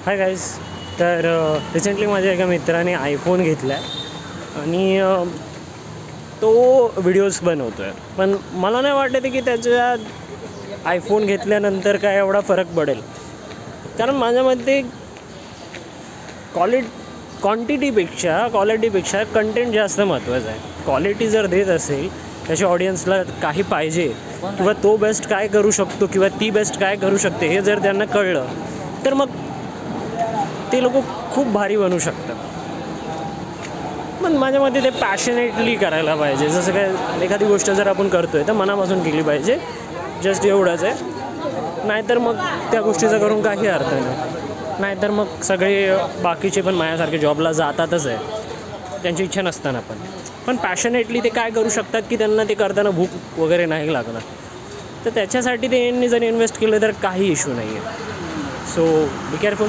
Hi guys. तर recently माझ्या एका मित्राने आयफोन घेतला आहे आणि तो व्हिडिओज बनवतो आहे. पण मला नाही वाटत की त्याच्यात आयफोन घेतल्यानंतर काय एवढा फरक पडेल. कारण माझ्या मते क्वालिटीपेक्षा कंटेंट जास्त महत्त्वाचं आहे. क्वालिटी जर देत असेल, त्याच्या ऑडियन्सला काही पाहिजे किंवा तो बेस्ट काय करू शकतो किंवा ती बेस्ट काय करू शकते हे जर त्यांना कळलं तर मग ते लोक खूप भारी बनू शकतात. पण माझ्या मते ते पॅशनेटली करायला पाहिजे. जसं काय एखादी गोष्ट जर आपण करतो आहे तर मनापासून केली पाहिजे, जस्ट एवढंच आहे. नाहीतर मग त्या गोष्टीचा करून काही अर्थ नाही. नाहीतर मग सगळे बाकीचे पण माझ्यासारखे जॉबला जातातच आहे, त्यांची इच्छा नसताना पण पॅशनेटली ते काय करू शकतात की त्यांना ते करताना भूक वगैरे नाही लागणार. तर त्याच्यासाठी ते जर इन्व्हेस्ट केलं तर काही इश्यू नाही आहे. So be careful.